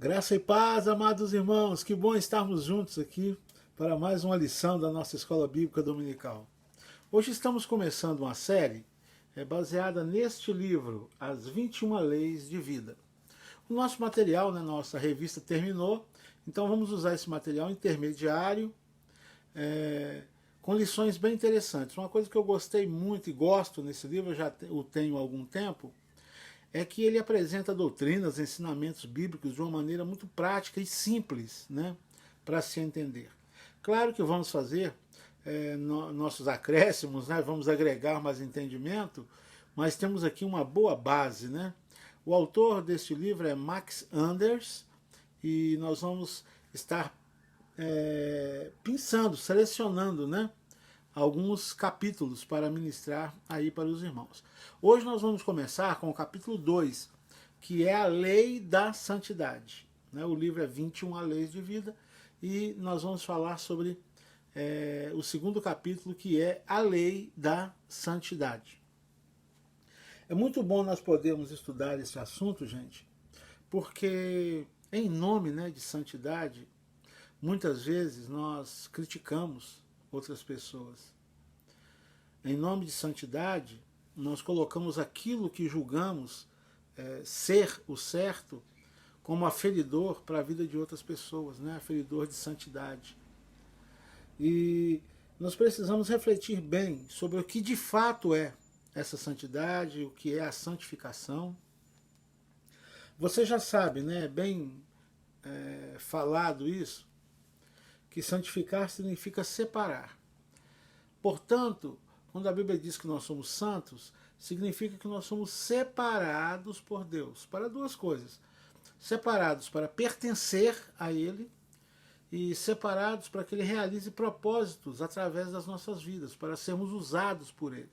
Graça e paz, amados irmãos, que bom estarmos juntos aqui para mais uma lição da nossa Escola Bíblica Dominical. Hoje estamos começando uma série baseada neste livro, As 21 Leis de Vida. O nosso material na nossa revista terminou, então vamos usar esse material intermediário com lições bem interessantes. Uma coisa que eu gostei muito e gosto nesse livro, eu já o tenho há algum tempo, é que ele apresenta doutrinas, ensinamentos bíblicos de uma maneira muito prática e simples, né, para se entender. Claro que vamos fazer nossos acréscimos, né, vamos agregar mais entendimento, mas temos aqui uma boa base. Né? O autor deste livro é Max Anders e nós vamos estar pensando, selecionando, né, alguns capítulos para ministrar aí para os irmãos. Hoje nós vamos começar com o capítulo 2, que é a lei da santidade. O livro é 21 Leis de Vida e nós vamos falar sobre o segundo capítulo, que é a lei da santidade. É muito bom nós podermos estudar esse assunto, gente, porque em nome, né, de santidade, muitas vezes nós criticamos outras pessoas. Em nome de santidade, nós colocamos aquilo que julgamos ser o certo como aferidor para a vida de outras pessoas, né? Aferidor de santidade. E nós precisamos refletir bem sobre o que de fato é essa santidade, o que é a santificação. Você já sabe, né? Bem falado isso, que santificar significa separar. Portanto, quando a Bíblia diz que nós somos santos, significa que nós somos separados por Deus para duas coisas. Separados para pertencer a Ele e separados para que Ele realize propósitos através das nossas vidas, para sermos usados por Ele.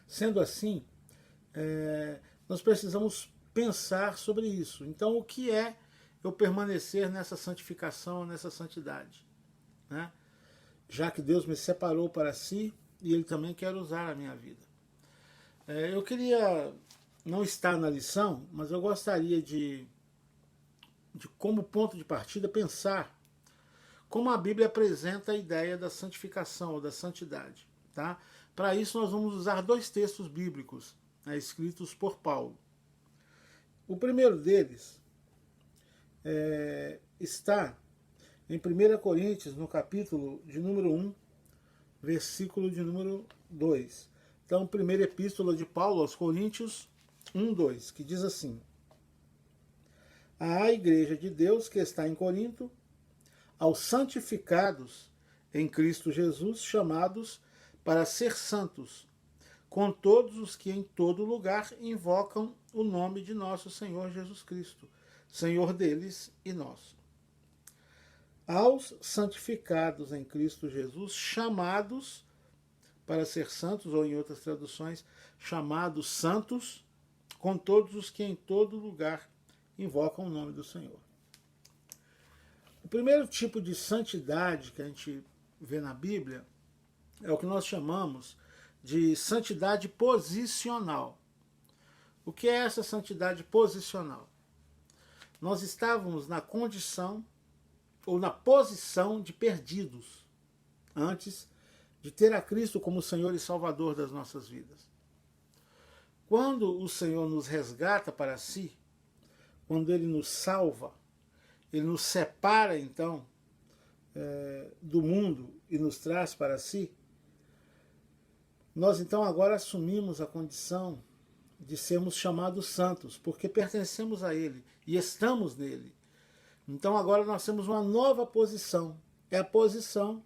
Sendo assim, nós precisamos pensar sobre isso. Então, o que é eu permanecer nessa santificação, nessa santidade? Né? Já que Deus me separou para si e Ele também quer usar a minha vida. Eu queria não estar na lição, mas eu gostaria de como ponto de partida, pensar como a Bíblia apresenta a ideia da santificação ou da santidade. Tá? Para isso nós vamos usar dois textos bíblicos, escritos por Paulo. O primeiro deles está em 1 Coríntios, no capítulo de número 1, versículo de número 2. Então, primeira epístola de Paulo aos Coríntios 1, 2, que diz assim: à igreja de Deus que está em Corinto, aos santificados em Cristo Jesus, chamados para ser santos, com todos os que em todo lugar invocam o nome de nosso Senhor Jesus Cristo, Senhor deles e nosso. Aos santificados em Cristo Jesus, chamados para ser santos, ou em outras traduções, chamados santos, com todos os que em todo lugar invocam o nome do Senhor. O primeiro tipo de santidade que a gente vê na Bíblia é o que nós chamamos de santidade posicional. O que é essa santidade posicional? Nós estávamos na condição ou na posição de perdidos antes de ter a Cristo como Senhor e Salvador das nossas vidas. Quando o Senhor nos resgata para si, quando Ele nos salva, Ele nos separa então do mundo e nos traz para si, nós então agora assumimos a condição de sermos chamados santos, porque pertencemos a Ele e estamos nele. Então agora nós temos uma nova posição, é a posição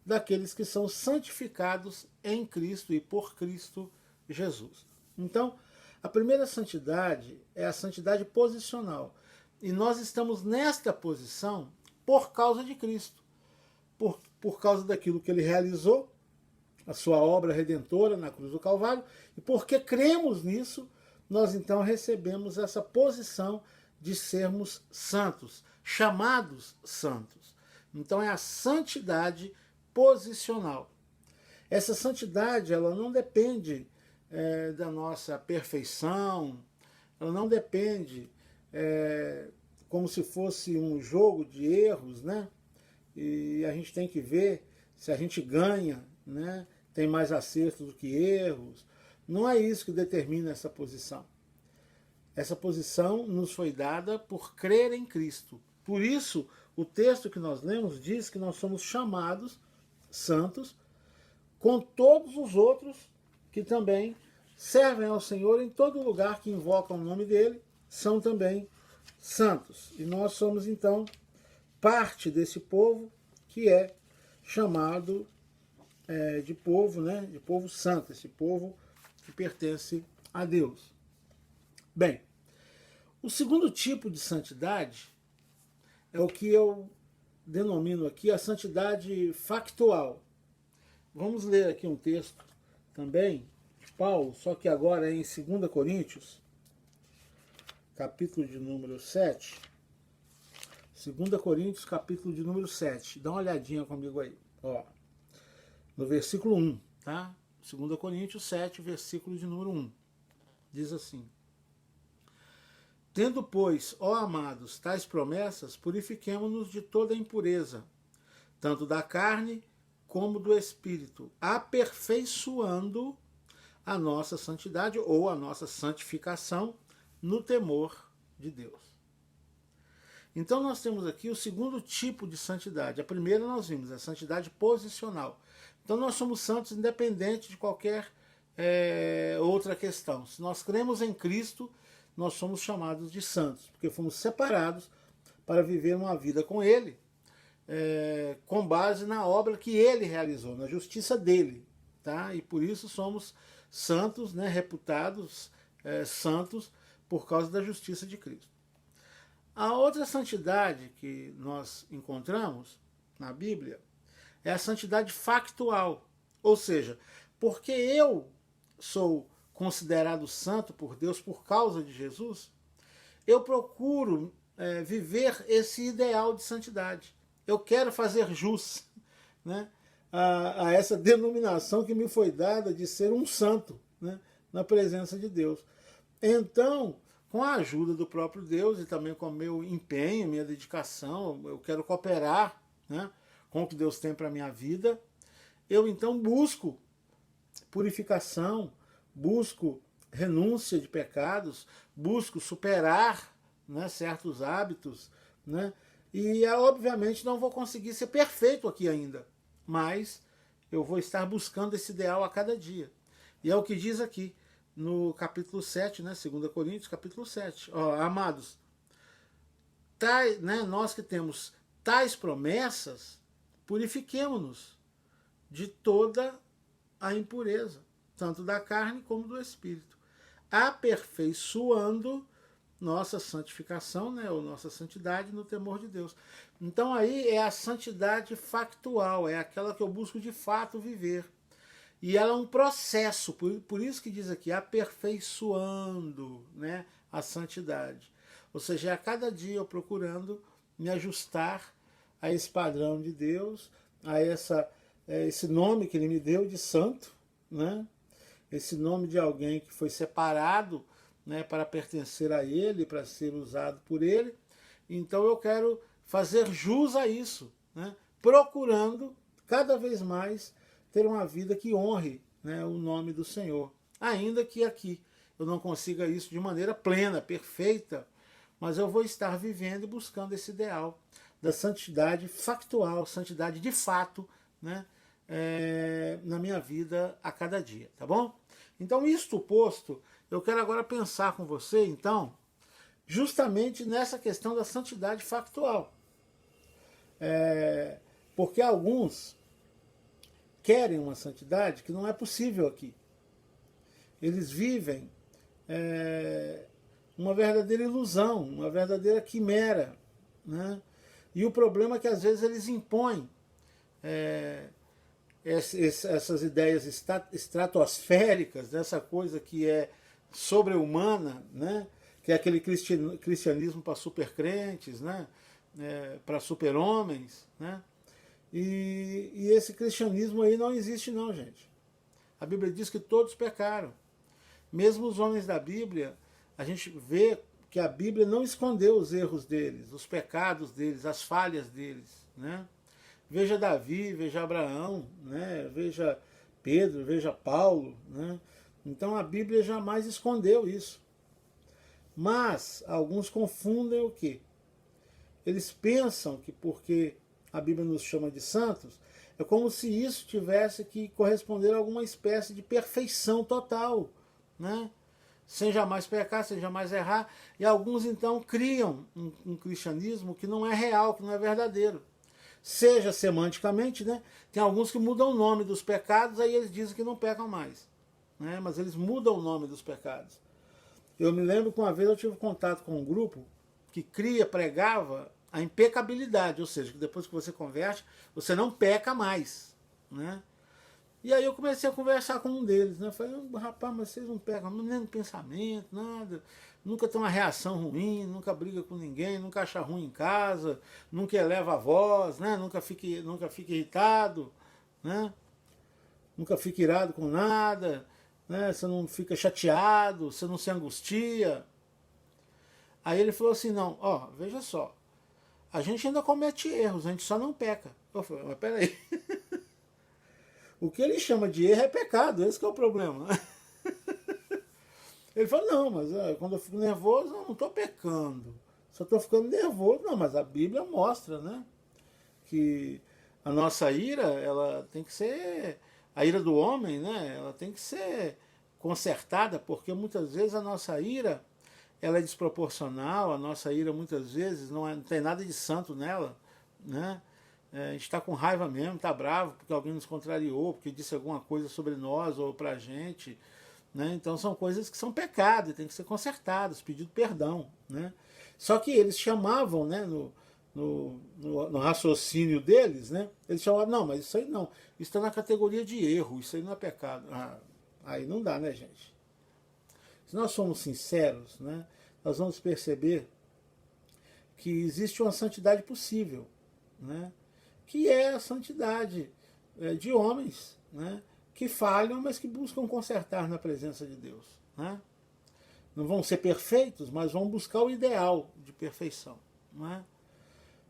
daqueles que são santificados em Cristo e por Cristo Jesus. Então, a primeira santidade é a santidade posicional. E nós estamos nesta posição por causa de Cristo, por causa daquilo que Ele realizou, a sua obra redentora na cruz do Calvário, e porque cremos nisso, nós então recebemos essa posição de sermos santos, chamados santos. Então é a santidade posicional. Essa santidade, ela não depende da nossa perfeição, ela não depende como se fosse um jogo de erros, né? E a gente tem que ver se a gente ganha, né? Tem mais acertos do que erros. Não é isso que determina essa posição. Essa posição nos foi dada por crer em Cristo. Por isso, o texto que nós lemos diz que nós somos chamados santos, com todos os outros que também servem ao Senhor em todo lugar que invocam o nome dele, são também santos. E nós somos, então, parte desse povo que é chamado de povo, né, de povo santo, esse povo que pertence a Deus. Bem, o segundo tipo de santidade é o que eu denomino aqui a santidade factual. Vamos ler aqui um texto também de Paulo, só que agora é em 2 Coríntios, capítulo de número 7. 2 Coríntios, capítulo de número 7. Dá uma olhadinha comigo aí. Ó, no versículo 1, tá? 2 Coríntios 7, versículo de número 1. Diz assim: Tendo, pois, ó amados, tais promessas, purifiquemo-nos de toda impureza, tanto da carne como do espírito, aperfeiçoando a nossa santidade ou a nossa santificação no temor de Deus. Então nós temos aqui o segundo tipo de santidade. A primeira nós vimos, a santidade posicional. Então nós somos santos independente de qualquer outra questão. Se nós cremos em Cristo, nós somos chamados de santos, porque fomos separados para viver uma vida com Ele, com base na obra que Ele realizou, na justiça dele. Tá? E por isso somos santos, né, reputados santos por causa da justiça de Cristo. A outra santidade que nós encontramos na Bíblia é a santidade factual, ou seja, porque eu sou considerado santo por Deus por causa de Jesus, eu procuro viver esse ideal de santidade. Eu quero fazer jus, né, a essa denominação que me foi dada de ser um santo, né, na presença de Deus. Então, com a ajuda do próprio Deus e também com o meu empenho, minha dedicação, eu quero cooperar, né, com o que Deus tem para a minha vida, eu então busco purificação, busco renúncia de pecados, busco superar, né, certos hábitos, né, e obviamente não vou conseguir ser perfeito aqui ainda, mas eu vou estar buscando esse ideal a cada dia. E é o que diz aqui no capítulo 7, né, 2 Coríntios, capítulo 7. Ó, amados, né, nós que temos tais promessas, purifiquemo-nos de toda a impureza, tanto da carne como do espírito, aperfeiçoando nossa santificação, né, ou nossa santidade no temor de Deus. Então aí é a santidade factual, é aquela que eu busco de fato viver. E ela é um processo, por isso que diz aqui, aperfeiçoando, né, a santidade. Ou seja, é a cada dia eu procurando me ajustar a esse padrão de Deus, a esse nome que Ele me deu de santo, né, esse nome de alguém que foi separado, né, para pertencer a Ele, para ser usado por Ele. Então eu quero fazer jus a isso, né, procurando cada vez mais ter uma vida que honre, né, o nome do Senhor. Ainda que aqui eu não consiga isso de maneira plena, perfeita, mas eu vou estar vivendo e buscando esse ideal da santidade factual, santidade de fato, né, na minha vida a cada dia, tá bom? Então, isto posto, eu quero agora pensar com você, então, justamente nessa questão da santidade factual. Porque alguns querem uma santidade que não é possível aqui. Eles vivem uma verdadeira ilusão, uma verdadeira quimera, né? E o problema é que às vezes eles impõem essas ideias estratosféricas, essa coisa que é sobre-humana, né? Que é aquele cristianismo para supercrentes, né? Para super-homens, né? E esse cristianismo aí não existe não, gente. A Bíblia diz que todos pecaram. Mesmo os homens da Bíblia, a gente vê que a Bíblia não escondeu os erros deles, os pecados deles, as falhas deles, né? Veja Davi, veja Abraão, né? Veja Pedro, veja Paulo, né? Então a Bíblia jamais escondeu isso. Mas alguns confundem o quê? Eles pensam que porque a Bíblia nos chama de santos, é como se isso tivesse que corresponder a alguma espécie de perfeição total, né? Sem jamais pecar, sem jamais errar. E alguns então criam um cristianismo que não é real, que não é verdadeiro. Seja semanticamente, né? Tem alguns que mudam o nome dos pecados, aí eles dizem que não pecam mais, né? Mas eles mudam o nome dos pecados. Eu me lembro que uma vez eu tive contato com um grupo que pregava a impecabilidade, ou seja, que depois que você converte, você não peca mais, né? E aí eu comecei a conversar com um deles, né? Eu falei, rapaz, mas vocês não pecam nem no pensamento, nada, nunca tem uma reação ruim, nunca briga com ninguém, nunca acha ruim em casa, nunca eleva a voz, né? Nunca fica irritado, né? Nunca fica irado com nada, né? Você não fica chateado, você não se angustia. Aí ele falou assim, não, ó, veja só, a gente ainda comete erros, a gente só não peca. Eu falei, mas peraí. O que ele chama de erro é pecado, esse que é o problema. Ele falou, não, mas quando eu fico nervoso, eu não estou pecando. Só estou ficando nervoso. Não, mas a Bíblia mostra, né? Que a nossa ira, ela tem que ser... A ira do homem, né? Ela tem que ser consertada, porque muitas vezes a nossa ira, ela é desproporcional, a nossa ira muitas vezes não tem nada de santo nela, né? A gente está com raiva mesmo, está bravo porque alguém nos contrariou, porque disse alguma coisa sobre nós ou para a gente, né? Então são coisas que são pecado e tem que ser consertadas, pedido perdão, né? Só que eles chamavam, né, no raciocínio deles, né, eles chamavam, não, mas isso aí não, isso está na categoria de erro, isso aí não é pecado. Aí não dá, né, gente? Se nós somos sinceros, né, nós vamos perceber que existe uma santidade possível, né, que é a santidade de homens, né, que falham, mas que buscam consertar na presença de Deus, né? Não vão ser perfeitos, mas vão buscar o ideal de perfeição, não é?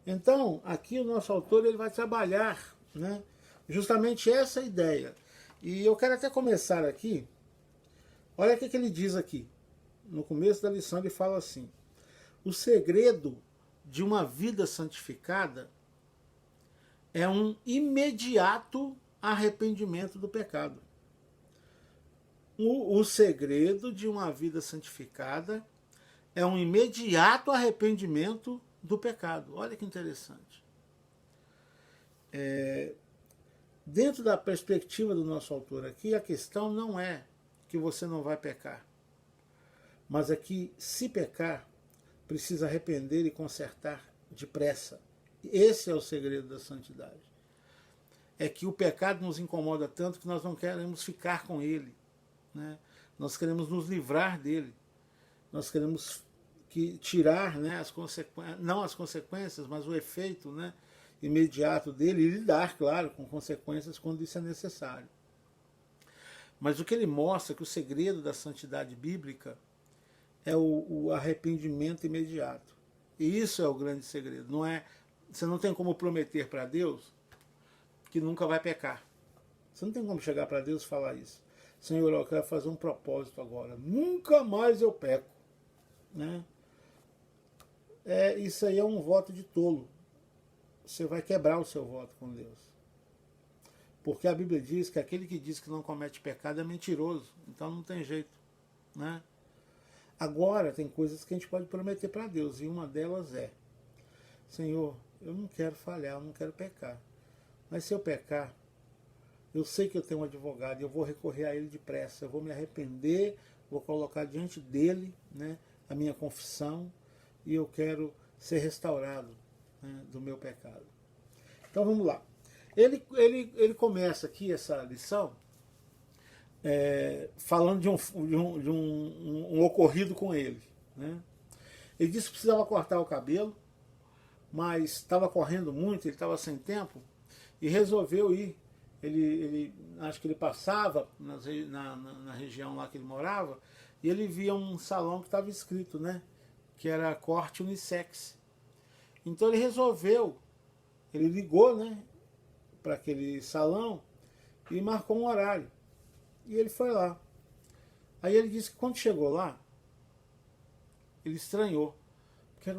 Então, aqui o nosso autor ele vai trabalhar, né, justamente essa ideia. E eu quero até começar aqui, olha o que ele diz aqui. No começo da lição ele fala assim, o segredo de uma vida santificada é um imediato arrependimento do pecado. O segredo de uma vida santificada é um imediato arrependimento do pecado. Olha que interessante. Dentro da perspectiva do nosso autor aqui, a questão não é que você não vai pecar, mas é que, se pecar, precisa arrepender e consertar depressa. Esse é o segredo da santidade. É que o pecado nos incomoda tanto que nós não queremos ficar com ele, né? Nós queremos nos livrar dele. Nós queremos tirar, né, as consequências, não as consequências, mas o efeito, né, imediato dele, e lidar, claro, com consequências quando isso é necessário. Mas o que ele mostra é que o segredo da santidade bíblica é o arrependimento imediato. E isso é o grande segredo. Não é, você não tem como prometer para Deus que nunca vai pecar. Você não tem como chegar para Deus e falar isso. Senhor, eu quero fazer um propósito agora. Nunca mais eu peco, né? Isso aí é um voto de tolo. Você vai quebrar o seu voto com Deus. Porque a Bíblia diz que aquele que diz que não comete pecado é mentiroso. Então não tem jeito, né? Agora, tem coisas que a gente pode prometer para Deus. E uma delas é, Senhor, eu não quero falhar, eu não quero pecar. Mas se eu pecar, eu sei que eu tenho um advogado, eu vou recorrer a ele depressa, eu vou me arrepender, vou colocar diante dele, né, a minha confissão, e eu quero ser restaurado, né, do meu pecado. Então vamos lá. Ele começa aqui essa lição falando de um ocorrido com ele, né? Ele disse que precisava cortar o cabelo, mas estava correndo muito, ele estava sem tempo, e resolveu ir. Acho que ele passava na região lá que ele morava, e ele via um salão que estava escrito, né, que era a corte unissex. Então ele ligou, né, para aquele salão e marcou um horário. E ele foi lá. Aí ele disse que quando chegou lá, ele estranhou, porque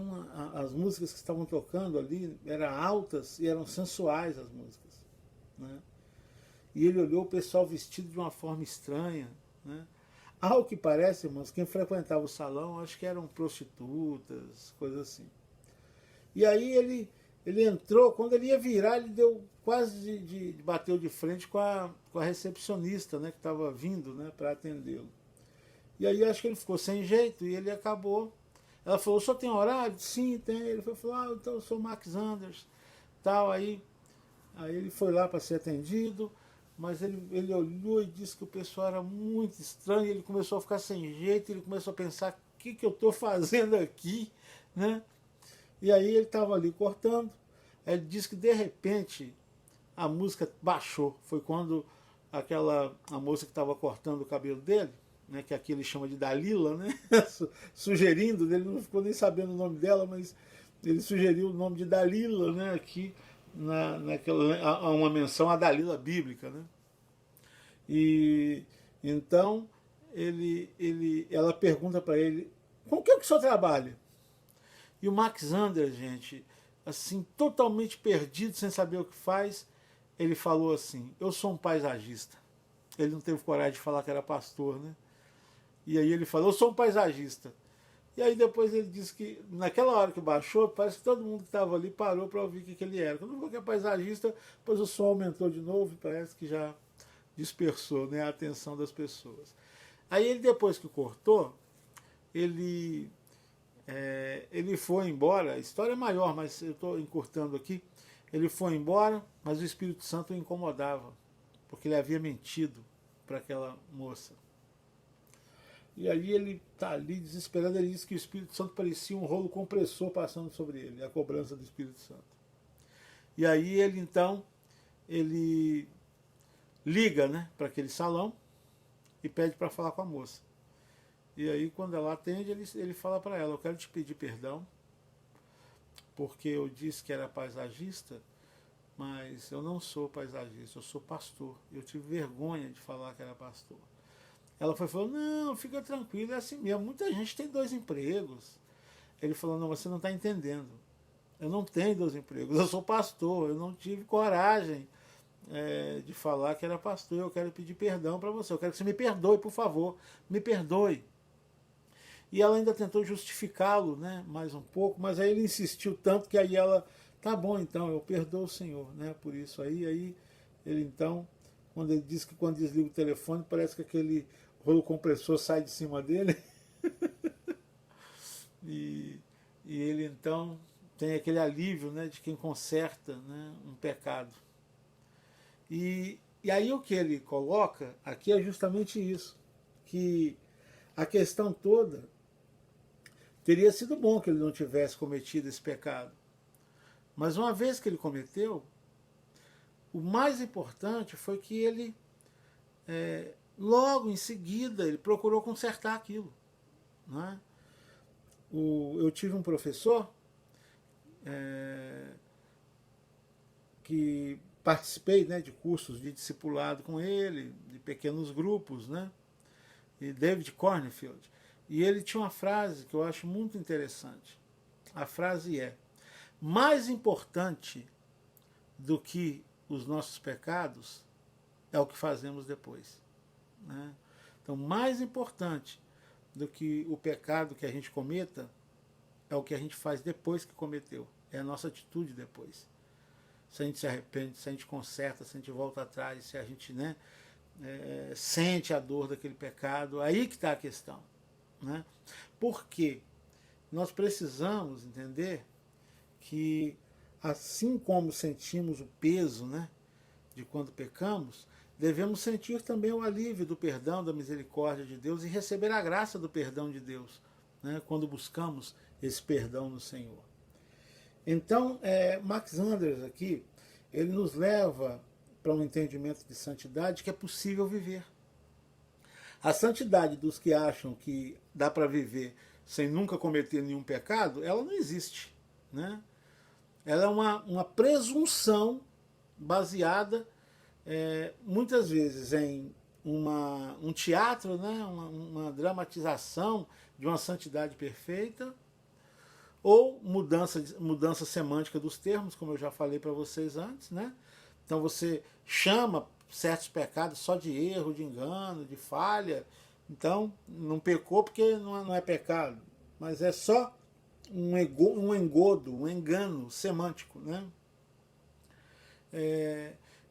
as músicas que estavam tocando ali eram altas e eram sensuais as músicas, né? E ele olhou o pessoal vestido de uma forma estranha, né? Ao que parece, irmãos, quem frequentava o salão, acho que eram prostitutas, coisas assim. E aí ele entrou, quando ele ia virar, ele deu quase bateu de frente com a recepcionista, né, que estava vindo, né, para atendê-lo. E aí acho que ele ficou sem jeito e ele acabou. Ela falou, o senhor tem horário? Sim, tem. Ele falou, então eu sou o Max Anders. Tal, aí ele foi lá para ser atendido, mas ele olhou e disse que o pessoal era muito estranho, ele começou a ficar sem jeito, ele começou a pensar, o que eu estou fazendo aqui, né? E aí ele estava ali cortando, aí ele disse que de repente a música baixou, foi quando a moça que estava cortando o cabelo dele, né, que aqui ele chama de Dalila, né, sugerindo, ele não ficou nem sabendo o nome dela, mas ele sugeriu o nome de Dalila, né, aqui há uma menção à Dalila bíblica, né? E então ela pergunta para ele, com o que o senhor trabalha? E o Max Anders, gente, assim, totalmente perdido, sem saber o que faz, ele falou assim, eu sou um paisagista. Ele não teve coragem de falar que era pastor, né? E aí ele falou, eu sou um paisagista. E aí depois ele disse que, naquela hora que baixou, parece que todo mundo que estava ali parou para ouvir o que ele era. Quando falou que é paisagista, depois o som aumentou de novo e parece que já dispersou, né, a atenção das pessoas. Aí ele, depois que cortou, ele foi embora, a história é maior, mas eu estou encurtando aqui. Ele foi embora, mas o Espírito Santo o incomodava, porque ele havia mentido para aquela moça. E aí ele está ali desesperado, ele diz que o Espírito Santo parecia um rolo compressor passando sobre ele, a cobrança do Espírito Santo. E aí ele liga, né, para aquele salão e pede para falar com a moça. E aí quando ela atende, ele fala para ela, eu quero te pedir perdão, porque eu disse que era paisagista, mas eu não sou paisagista, eu sou pastor. Eu tive vergonha de falar que era pastor. Ela falou, não, fica tranquilo, é assim mesmo, muita gente tem 2 empregos. Ele falou, não, você não está entendendo. Eu não tenho 2 empregos, eu sou pastor, eu não tive coragem de falar que era pastor, eu quero pedir perdão para você, eu quero que você me perdoe, por favor, me perdoe. E ela ainda tentou justificá-lo, né, mais um pouco, mas aí ele insistiu tanto que aí ela, tá bom então, eu perdoo o senhor, né, por isso aí ele então, quando ele diz que quando desliga o telefone, parece que aquele rolo compressor sai de cima dele, e ele então tem aquele alívio, né, de quem conserta, né, um pecado. E aí o que ele coloca aqui é justamente isso, que a questão toda teria sido bom que ele não tivesse cometido esse pecado. Mas uma vez que ele cometeu, o mais importante foi que ele, logo em seguida, ele procurou consertar aquilo. Não é? Eu tive um professor que participei, né, de cursos de discipulado com ele, de pequenos grupos, né, e David Cornfield. E ele tinha uma frase que eu acho muito interessante. A frase é, mais importante do que os nossos pecados é o que fazemos depois. Né? Então, mais importante do que o pecado que a gente cometa é o que a gente faz depois que cometeu. É a nossa atitude depois. Se a gente se arrepende, se a gente conserta, se a gente volta atrás, se a gente, né, sente a dor daquele pecado, aí que está a questão. Né? Porque nós precisamos entender que, assim como sentimos o peso, né, de quando pecamos, devemos sentir também o alívio do perdão, da misericórdia de Deus e receber a graça do perdão de Deus, né, quando buscamos esse perdão no Senhor. Então, Max Anders aqui, ele nos leva para um entendimento de santidade que é possível viver. A santidade dos que acham que dá para viver sem nunca cometer nenhum pecado, ela não existe, né? Ela é uma presunção baseada muitas vezes em um teatro, né? Uma dramatização de uma santidade perfeita, ou mudança semântica dos termos, como eu já falei para vocês antes, né? Então você chama certos pecados só de erro, de engano, de falha. Então não pecou porque não é pecado, mas é só um engodo, um engano semântico, né?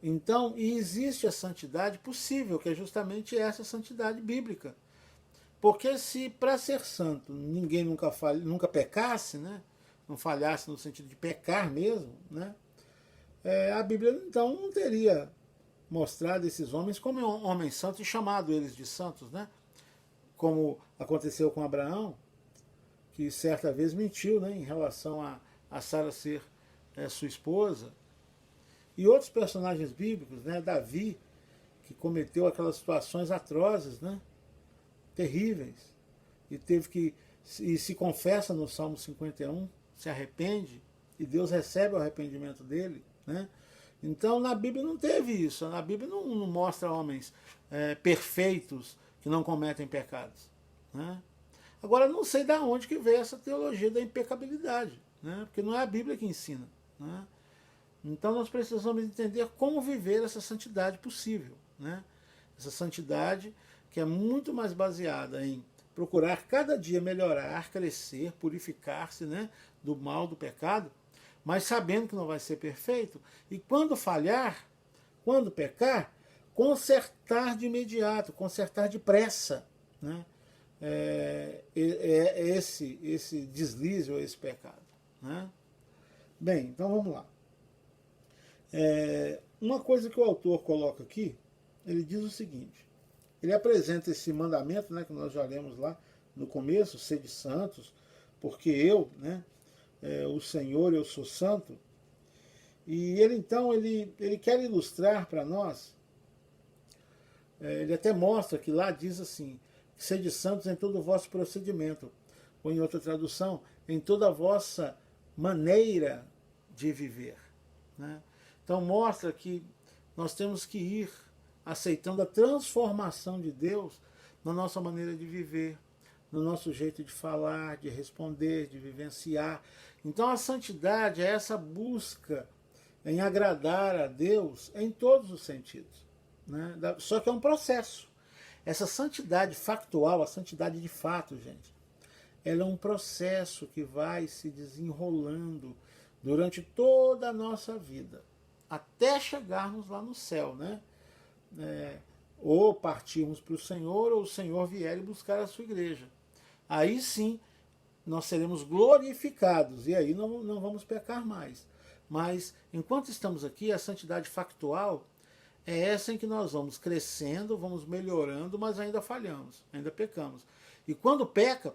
Então, e existe a santidade possível, que é justamente essa santidade bíblica. Porque se para ser santo ninguém nunca pecasse, né? Não falhasse no sentido de pecar mesmo, né? A Bíblia então não teria mostrado esses homens como homens santos e chamado eles de santos, né? Como aconteceu com Abraão, que certa vez mentiu, né, em relação a Sara ser sua esposa. E outros personagens bíblicos, né? Davi, que cometeu aquelas situações atrozes, né? Terríveis, e se confessa no Salmo 51, se arrepende, e Deus recebe o arrependimento dele, né? Então na Bíblia não teve isso, na Bíblia não mostra homens perfeitos que não cometem pecados, né? Agora não sei de onde que veio essa teologia da impecabilidade, né? Porque não é a Bíblia que ensina, né? Então nós precisamos entender como viver essa santidade possível, né? Essa santidade que é muito mais baseada em procurar cada dia melhorar, crescer, purificar-se, né, do mal, do pecado, mas sabendo que não vai ser perfeito, e quando falhar, quando pecar, consertar de imediato, consertar depressa, né, esse deslize ou esse pecado, né? Bem, então vamos lá. Uma coisa que o autor coloca aqui, ele diz o seguinte: ele apresenta esse mandamento, né, que nós já lemos lá no começo, sede santos, porque eu, né, o Senhor, eu sou santo. E ele então, ele quer ilustrar para nós, ele até mostra que lá diz assim, sede santos em todo o vosso procedimento, ou em outra tradução, em toda a vossa maneira de viver, né? Então mostra que nós temos que ir aceitando a transformação de Deus na nossa maneira de viver, no nosso jeito de falar, de responder, de vivenciar. Então a santidade é essa busca em agradar a Deus em todos os sentidos, né? Só que é um processo. Essa santidade factual, a santidade de fato, gente, ela é um processo que vai se desenrolando durante toda a nossa vida, até chegarmos lá no céu, né? Ou partirmos para o Senhor, ou o Senhor vier e buscar a sua igreja. Aí sim, nós seremos glorificados, e aí não vamos pecar mais. Mas, enquanto estamos aqui, a santidade factual é essa em que nós vamos crescendo, vamos melhorando, mas ainda falhamos, ainda pecamos. E quando peca,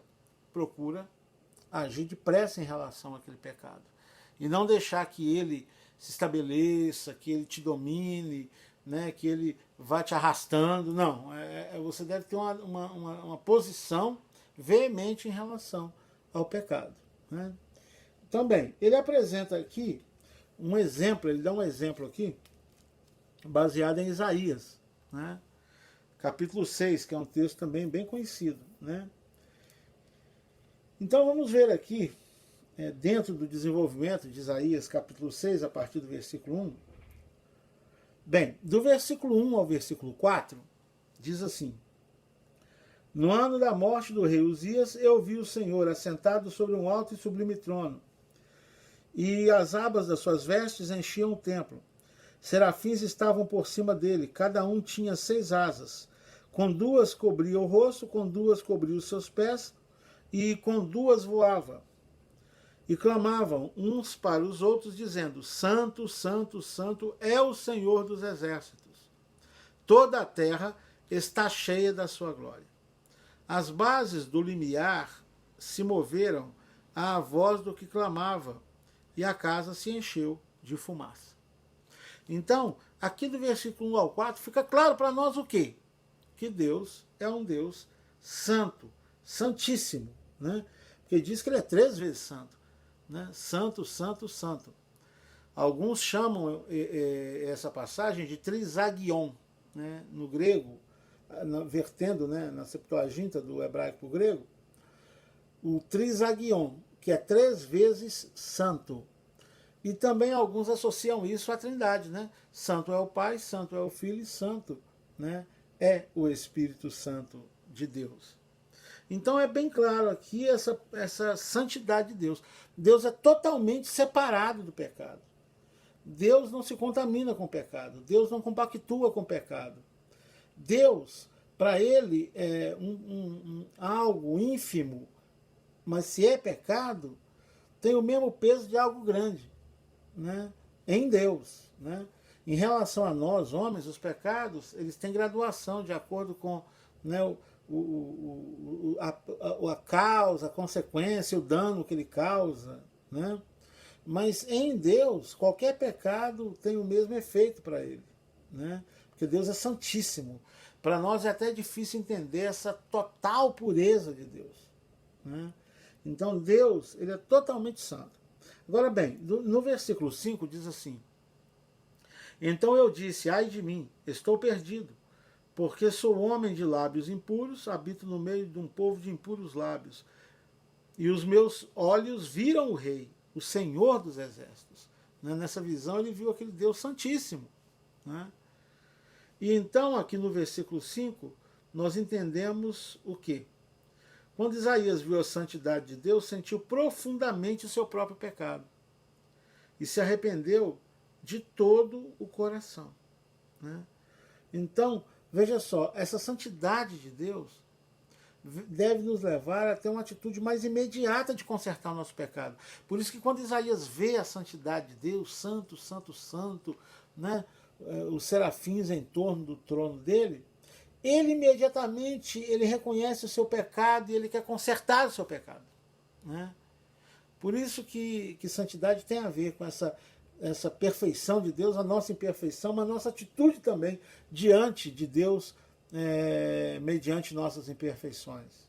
procura agir depressa em relação àquele pecado. E não deixar que ele se estabeleça, que ele te domine, né, que ele vá te arrastando. Não, você deve ter uma posição veemente em relação ao pecado, né? Também, ele apresenta aqui um exemplo, ele dá um exemplo aqui, baseado em Isaías, né? Capítulo 6, que é um texto também bem conhecido, né? Então vamos ver aqui, dentro do desenvolvimento de Isaías, capítulo 6, a partir do versículo 1. Bem, do versículo 1 ao versículo 4, diz assim: no ano da morte do rei Uzias, eu vi o Senhor assentado sobre um alto e sublime trono, e as abas das suas vestes enchiam o templo. Serafins estavam por cima dele, cada um tinha 6 asas. Com 2 cobria o rosto, com 2 cobria os seus pés, e com 2 voava. E clamavam uns para os outros, dizendo: Santo, Santo, Santo é o Senhor dos exércitos. Toda a terra está cheia da sua glória. As bases do limiar se moveram à voz do que clamava, e a casa se encheu de fumaça. Então, aqui do versículo 1 ao 4, fica claro para nós o quê? Que Deus é um Deus santo, santíssimo, né? Porque diz que ele é 3 vezes santo, né? Santo, santo, santo. Alguns chamam essa passagem de trisagion, né? No grego, vertendo, né, na Septuaginta do hebraico para o grego, o trisagion, que é 3 vezes santo. E também alguns associam isso à Trindade, né? Santo é o Pai, santo é o Filho e santo, né, é o Espírito Santo de Deus. Então é bem claro aqui essa santidade de Deus. Deus é totalmente separado do pecado. Deus não se contamina com o pecado. Deus não compactua com o pecado. Deus, para ele, é algo ínfimo, mas se é pecado, tem o mesmo peso de algo grande, né, em Deus, né? Em relação a nós, homens, os pecados, eles têm graduação de acordo com, né, a causa, a consequência, o dano que ele causa, né? Mas em Deus, qualquer pecado tem o mesmo efeito para ele, né? Porque Deus é santíssimo. Para nós é até difícil entender essa total pureza de Deus, né? Então Deus, ele é totalmente santo. Agora bem, no versículo 5 diz assim: então eu disse, ai de mim, estou perdido, porque sou homem de lábios impuros, habito no meio de um povo de impuros lábios, e os meus olhos viram o Rei, o Senhor dos Exércitos. Nessa visão ele viu aquele Deus Santíssimo, né? E então aqui no versículo 5 nós entendemos o quê? Quando Isaías viu a santidade de Deus, sentiu profundamente o seu próprio pecado e se arrependeu de todo o coração, né? Então, veja só, essa santidade de Deus deve nos levar a ter uma atitude mais imediata de consertar o nosso pecado. Por isso que quando Isaías vê a santidade de Deus, santo, santo, santo, né, os serafins em torno do trono dele, ele imediatamente ele reconhece o seu pecado e ele quer consertar o seu pecado, né? Por isso que santidade tem a ver com essa perfeição de Deus, a nossa imperfeição, mas a nossa atitude também diante de Deus, mediante nossas imperfeições.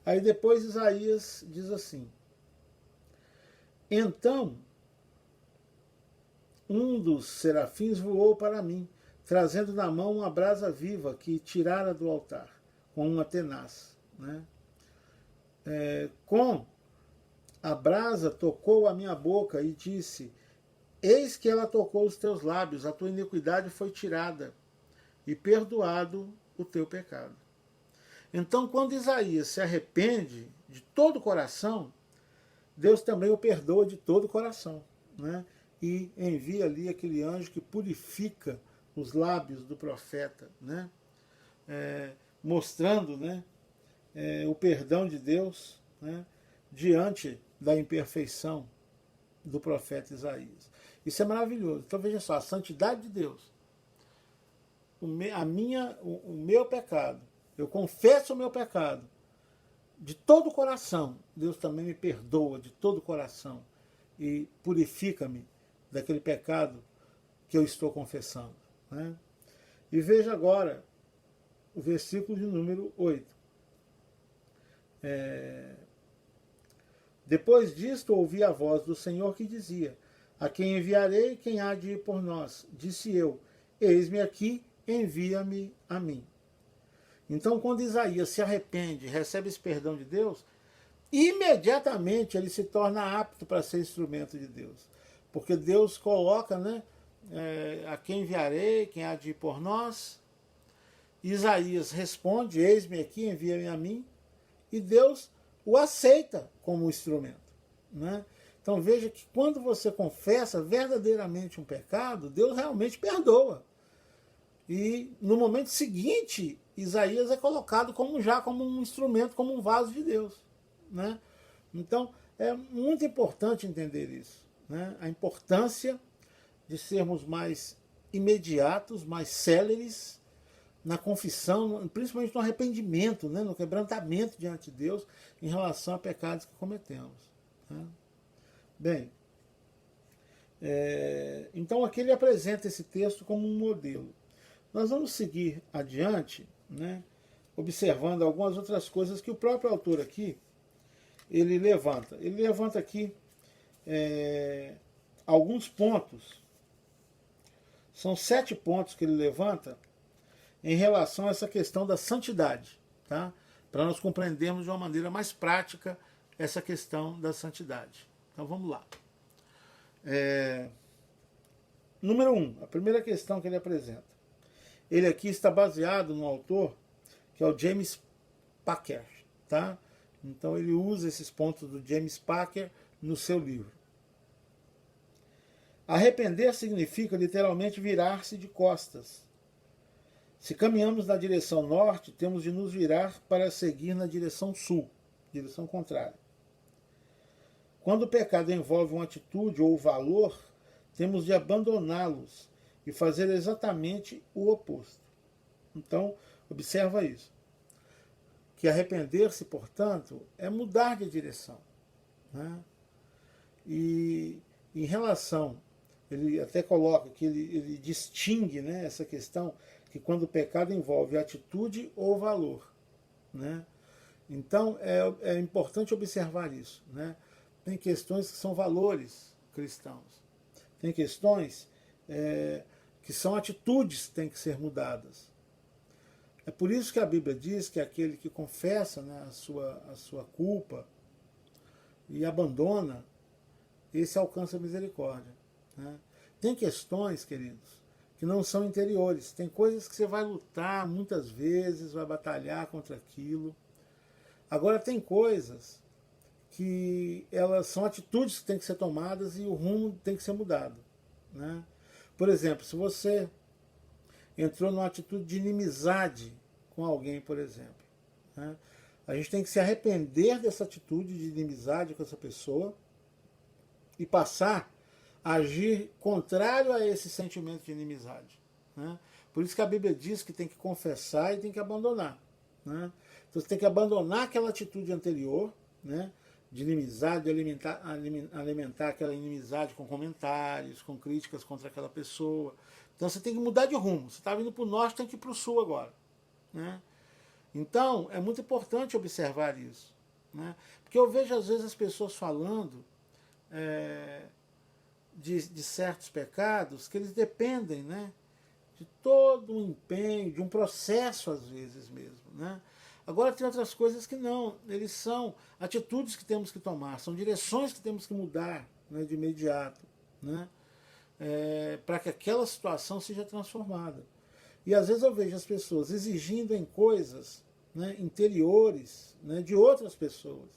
Aí depois Isaías diz assim: então um dos serafins voou para mim, trazendo na mão uma brasa viva que tirara do altar, com uma tenaz, né? Com a brasa tocou a minha boca e disse: eis que ela tocou os teus lábios, a tua iniquidade foi tirada e perdoado o teu pecado. Então, quando Isaías se arrepende de todo o coração, Deus também o perdoa de todo o coração, né? E envia ali aquele anjo que purifica os lábios do profeta, né? Mostrando, né, o perdão de Deus, né, diante da imperfeição do profeta Isaías. Isso é maravilhoso. Então veja só, a santidade de Deus, o meu pecado, eu confesso o meu pecado de todo o coração, Deus também me perdoa de todo o coração e purifica-me daquele pecado que eu estou confessando, né? E veja agora o versículo de número 8. Depois disto ouvi a voz do Senhor que dizia: a quem enviarei, quem há de ir por nós? Disse eu: eis-me aqui, envia-me a mim. Então, quando Isaías se arrepende, recebe esse perdão de Deus, imediatamente ele se torna apto para ser instrumento de Deus. Porque Deus coloca, né, a quem enviarei, quem há de ir por nós. Isaías responde: eis-me aqui, envia-me a mim. E Deus o aceita como instrumento, né? Então veja que quando você confessa verdadeiramente um pecado, Deus realmente perdoa. E no momento seguinte, Isaías é colocado como um instrumento, como um vaso de Deus, né? Então é muito importante entender isso, né? A importância de sermos mais imediatos, mais céleres na confissão, principalmente no arrependimento, né? No quebrantamento diante de Deus em relação a pecados que cometemos, né? Bem, então aqui ele apresenta esse texto como um modelo. Nós vamos seguir adiante, né, observando algumas outras coisas que o próprio autor aqui, ele levanta. Ele levanta aqui alguns pontos. São 7 pontos que ele levanta em relação a essa questão da santidade, tá? Para nós compreendermos de uma maneira mais prática essa questão da santidade. Então vamos lá. Número 1, a primeira questão que ele apresenta. Ele aqui está baseado no autor que é o James Packer, tá? Então ele usa esses pontos do James Packer no seu livro. Arrepender significa literalmente virar-se de costas. Se caminhamos na direção norte, temos de nos virar para seguir na direção sul, direção contrária. Quando o pecado envolve uma atitude ou valor, temos de abandoná-los e fazer exatamente o oposto. Então, observa isso. Que arrepender-se, portanto, é mudar de direção, né? E em relação, ele até coloca que ele distingue, né, essa questão, que quando o pecado envolve atitude ou valor, né? Então, é importante observar isso, né? Tem questões que são valores cristãos. Tem questões que são atitudes que têm que ser mudadas. É por isso que a Bíblia diz que aquele que confessa, né, a sua culpa e abandona, esse alcança a misericórdia, né? Tem questões, queridos, que não são interiores. Tem coisas que você vai lutar muitas vezes, vai batalhar contra aquilo. Agora tem coisas que elas são atitudes que têm que ser tomadas e o rumo tem que ser mudado, né? Por exemplo, se você entrou numa atitude de inimizade com alguém, por exemplo, né? A gente tem que se arrepender dessa atitude de inimizade com essa pessoa e passar a agir contrário a esse sentimento de inimizade, né? Por isso que a Bíblia diz que tem que confessar e tem que abandonar, né? Então você tem que abandonar aquela atitude anterior, né, de inimizade, de alimentar aquela inimizade com comentários, com críticas contra aquela pessoa. Então você tem que mudar de rumo. Você está vindo para o norte, tem que ir para o sul agora, né? Então é muito importante observar isso, né? Porque eu vejo às vezes as pessoas falando de certos pecados que eles dependem, né, de todo um empenho, de um processo às vezes mesmo, né? Agora tem outras coisas que não, eles são atitudes que temos que tomar, são direções que temos que mudar, né, de imediato, né, para que aquela situação seja transformada. E às vezes eu vejo as pessoas exigindo em coisas, né, interiores, né, de outras pessoas,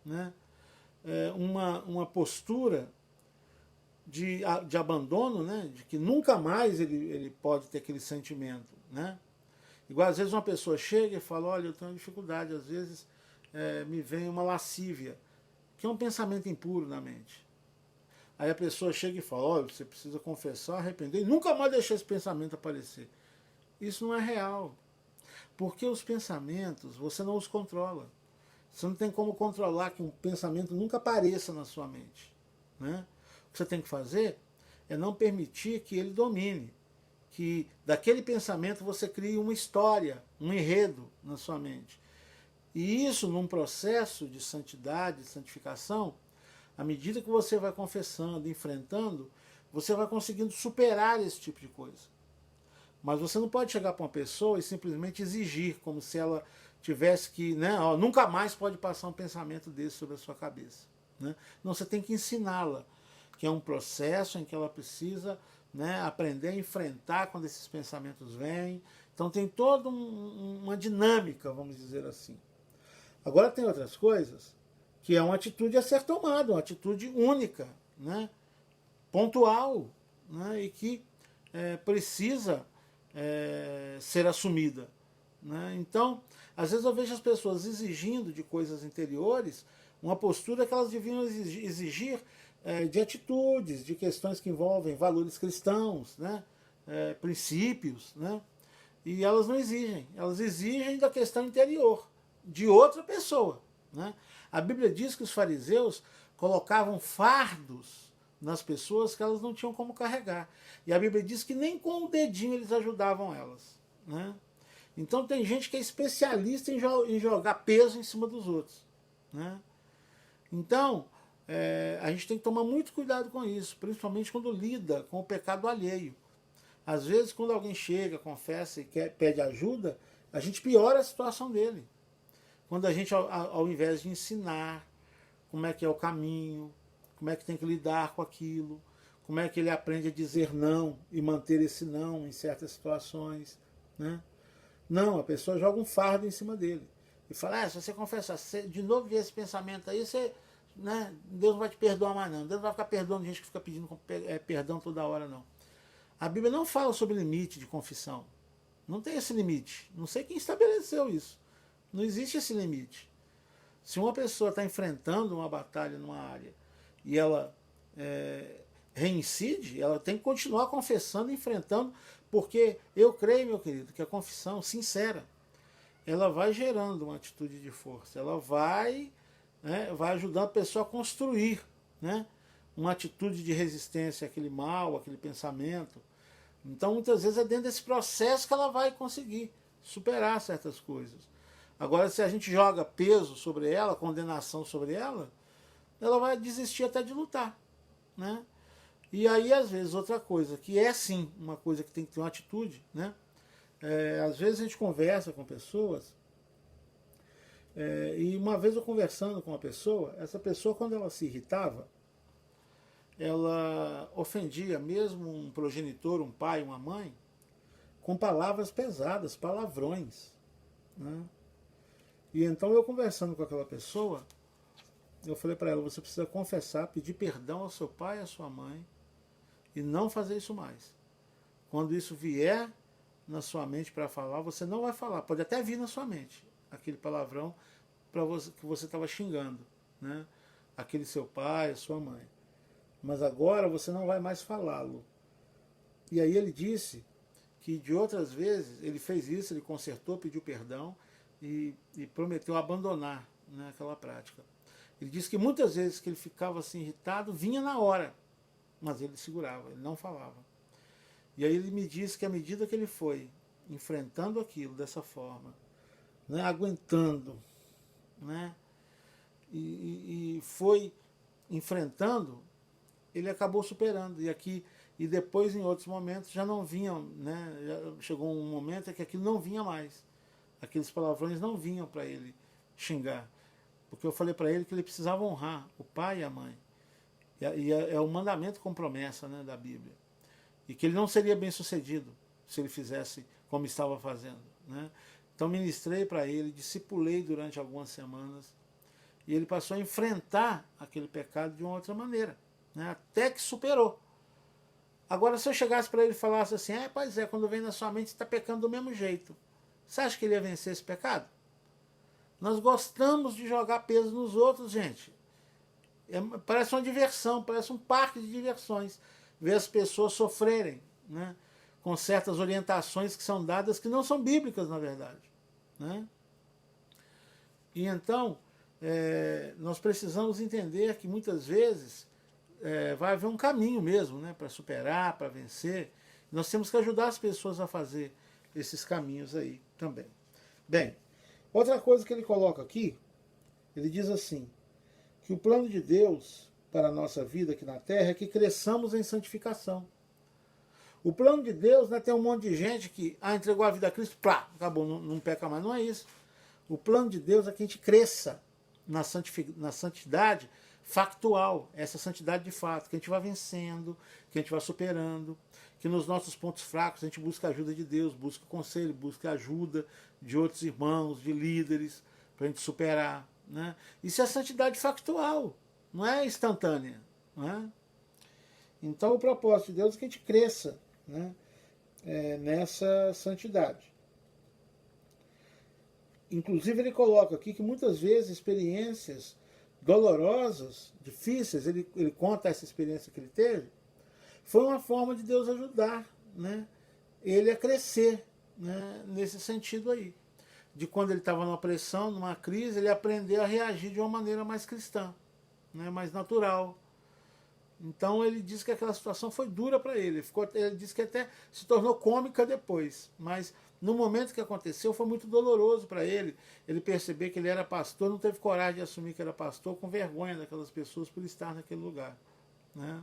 né, uma postura de abandono, né, de que nunca mais ele pode ter aquele sentimento, né? Igual às vezes uma pessoa chega e fala, olha, eu tenho uma dificuldade, às vezes me vem uma lascívia, que é um pensamento impuro na mente. Aí a pessoa chega e fala, olha, você precisa confessar, arrepender, e nunca mais deixar esse pensamento aparecer. Isso não é real. Porque os pensamentos, você não os controla. Você não tem como controlar que um pensamento nunca apareça na sua mente, né? O que você tem que fazer é não permitir que ele domine. Que daquele pensamento você crie uma história, um enredo na sua mente. E isso, num processo de santidade, de santificação, à medida que você vai confessando, enfrentando, você vai conseguindo superar esse tipo de coisa. Mas você não pode chegar para uma pessoa e simplesmente exigir, como se ela tivesse que, né, ó, nunca mais pode passar um pensamento desse sobre a sua cabeça, né? Não, você tem que ensiná-la, que é um processo em que ela precisa, né, aprender a enfrentar quando esses pensamentos vêm. Então tem toda uma dinâmica, vamos dizer assim. Agora tem outras coisas que é uma atitude a ser tomada, uma atitude única, né, pontual, né, e que precisa ser assumida, né? Então, às vezes eu vejo as pessoas exigindo de coisas interiores uma postura que elas deviam exigir de atitudes, de questões que envolvem valores cristãos, né, princípios, né, e elas não exigem, elas exigem da questão interior, de outra pessoa, né? A Bíblia diz que os fariseus colocavam fardos nas pessoas que elas não tinham como carregar, e a Bíblia diz que nem com o dedinho eles ajudavam elas, né? Então tem gente que é especialista em jogar peso em cima dos outros, né? Então, a gente tem que tomar muito cuidado com isso, principalmente quando lida com o pecado alheio. Às vezes, quando alguém chega, confessa e pede ajuda, a gente piora a situação dele. Quando a gente, ao invés de ensinar como é que é o caminho, como é que tem que lidar com aquilo, como é que ele aprende a dizer não e manter esse não em certas situações, né? Não, a pessoa joga um fardo em cima dele. E fala, se você confessar, se de novo ver esse pensamento aí, você, né, Deus não vai te perdoar mais não. Deus não vai ficar perdoando gente que fica pedindo perdão toda hora, não. A Bíblia não fala sobre limite de confissão. Não tem esse limite. Não sei quem estabeleceu isso. Não existe esse limite. Se uma pessoa está enfrentando uma batalha numa área e ela reincide, ela tem que continuar confessando, enfrentando, porque eu creio, meu querido, que a confissão sincera, ela vai gerando uma atitude de força, ela vai, né, vai ajudando a pessoa a construir, né, uma atitude de resistência àquele mal, àquele pensamento. Então, muitas vezes é dentro desse processo que ela vai conseguir superar certas coisas. Agora, se a gente joga peso sobre ela, condenação sobre ela, ela vai desistir até de lutar, né? E aí, às vezes, outra coisa, que é sim uma coisa que tem que ter uma atitude, né? Às vezes a gente conversa com pessoas, e uma vez eu conversando com uma pessoa, essa pessoa, quando ela se irritava, ela ofendia mesmo um progenitor, um pai, uma mãe, com palavras pesadas, palavrões, né? E então eu conversando com aquela pessoa, eu falei para ela, você precisa confessar, pedir perdão ao seu pai e à sua mãe e não fazer isso mais. Quando isso vier na sua mente para falar, você não vai falar. Pode até vir na sua mente aquele palavrão para você, que você estava xingando, né? Aquele seu pai, a sua mãe. Mas agora você não vai mais falá-lo. E aí ele disse que de outras vezes ele fez isso, ele consertou, pediu perdão e prometeu abandonar, né, aquela prática. Ele disse que muitas vezes que ele ficava assim irritado, vinha na hora, mas ele segurava, ele não falava. E aí ele me disse que à medida que ele foi enfrentando aquilo dessa forma, né, aguentando, né, e foi enfrentando, ele acabou superando. E depois, em outros momentos, já não vinham, né, já chegou um momento em que aquilo não vinha mais. Aqueles palavrões não vinham para ele xingar. Porque eu falei para ele que ele precisava honrar o pai e a mãe. E é o mandamento com promessa, né, da Bíblia. E que ele não seria bem sucedido se ele fizesse como estava fazendo, né? Então ministrei para ele, discipulei durante algumas semanas, e ele passou a enfrentar aquele pecado de uma outra maneira, né? Até que superou. Agora, se eu chegasse para ele e falasse assim, pois é, quando vem na sua mente, você está pecando do mesmo jeito, você acha que ele ia vencer esse pecado? Nós gostamos de jogar peso nos outros, gente. Parece uma diversão, parece um parque de diversões. Ver as pessoas sofrerem, né, com certas orientações que são dadas que não são bíblicas, na verdade, né? E então, nós precisamos entender que muitas vezes vai haver um caminho mesmo, né, para superar, para vencer. Nós temos que ajudar as pessoas a fazer esses caminhos aí também. Bem, outra coisa que ele coloca aqui, ele diz assim, que o plano de Deus para a nossa vida aqui na Terra é que cresçamos em santificação. O plano de Deus não é ter um monte de gente que entregou a vida a Cristo, acabou, não peca mais. Não é isso. O plano de Deus é que a gente cresça na santidade factual, essa santidade de fato, que a gente vai vencendo, que a gente vai superando, que nos nossos pontos fracos a gente busca a ajuda de Deus, busca conselho, busca ajuda de outros irmãos, de líderes, para a gente superar, né? Isso é santidade factual, não é instantânea, não é? Então o propósito de Deus é que a gente cresça, né, nessa santidade. Inclusive ele coloca aqui que muitas vezes experiências dolorosas, difíceis, ele conta essa experiência que ele teve, foi uma forma de Deus ajudar, né, ele a crescer, né, nesse sentido aí. De quando ele estava numa pressão, numa crise, ele aprendeu a reagir de uma maneira mais cristã, né, mais natural. Então ele disse que aquela situação foi dura para ele. Ele disse que até se tornou cômica depois, mas No momento que aconteceu, foi muito doloroso para ele. Ele perceber que ele era pastor, não teve coragem de assumir que era pastor, com vergonha daquelas pessoas por estar naquele lugar. Né?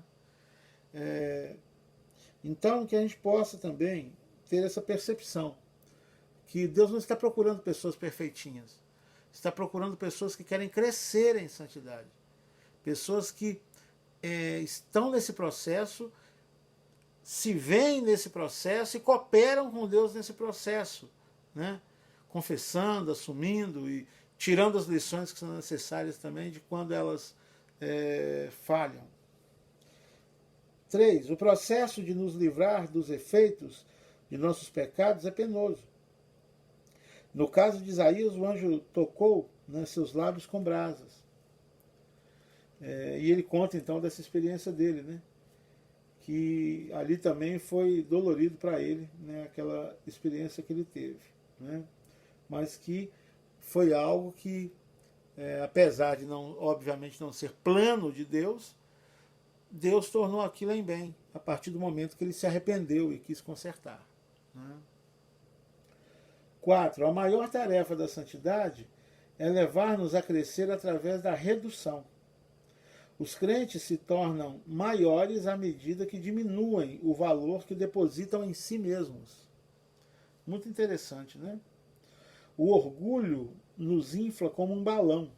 Então, que a gente possa também ter essa percepção que Deus não está procurando pessoas perfeitinhas. Está procurando pessoas que querem crescer em santidade. Pessoas que estão nesse processo, se veem nesse processo e cooperam com Deus nesse processo, né? Confessando, assumindo e tirando as lições que são necessárias também de quando elas falham. 3. O processo de nos livrar dos efeitos de nossos pecados é penoso. No caso de Isaías, o anjo tocou, né, seus lábios com brasas. E ele conta então dessa experiência dele, né? Que ali também foi dolorido para ele, né, aquela experiência que ele teve, né, mas que foi algo que, apesar de não, obviamente não ser plano de Deus, Deus tornou aquilo em bem, a partir do momento que ele se arrependeu e quis consertar. Né. 4. A maior tarefa da santidade é levar-nos a crescer através da redução. Os crentes se tornam maiores à medida que diminuem o valor que depositam em si mesmos. Muito interessante, né? O orgulho nos infla como um balão,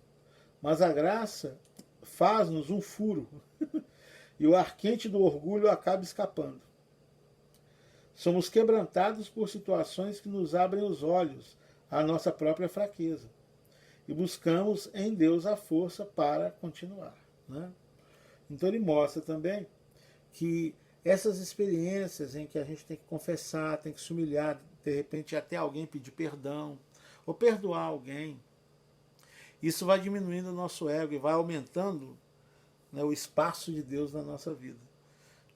mas a graça faz-nos um furo e o ar quente do orgulho acaba escapando. Somos quebrantados por situações que nos abrem os olhos à nossa própria fraqueza e buscamos em Deus a força para continuar. Né? Então ele mostra também que essas experiências em que a gente tem que confessar, tem que se humilhar, de repente até alguém pedir perdão, ou perdoar alguém, isso vai diminuindo o nosso ego e vai aumentando, né, o espaço de Deus na nossa vida.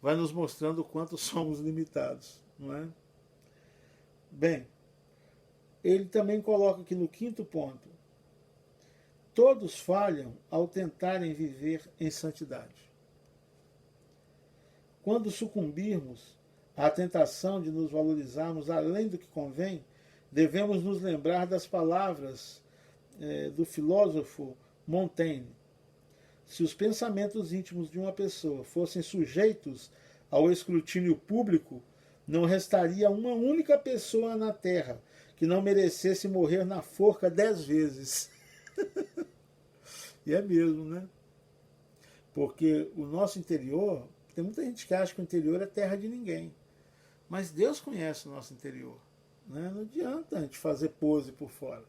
Vai nos mostrando o quanto somos limitados. Não é? Bem, ele também coloca aqui no 5º ponto: todos falham ao tentarem viver em santidade. Quando sucumbirmos à tentação de nos valorizarmos além do que convém, devemos nos lembrar das palavras do filósofo Montaigne. Se os pensamentos íntimos de uma pessoa fossem sujeitos ao escrutínio público, não restaria uma única pessoa na Terra que não merecesse morrer na forca 10 vezes. E é mesmo, né? Porque o nosso interior, tem muita gente que acha que o interior é terra de ninguém. Mas Deus conhece o nosso interior. Né? Não adianta a gente fazer pose por fora.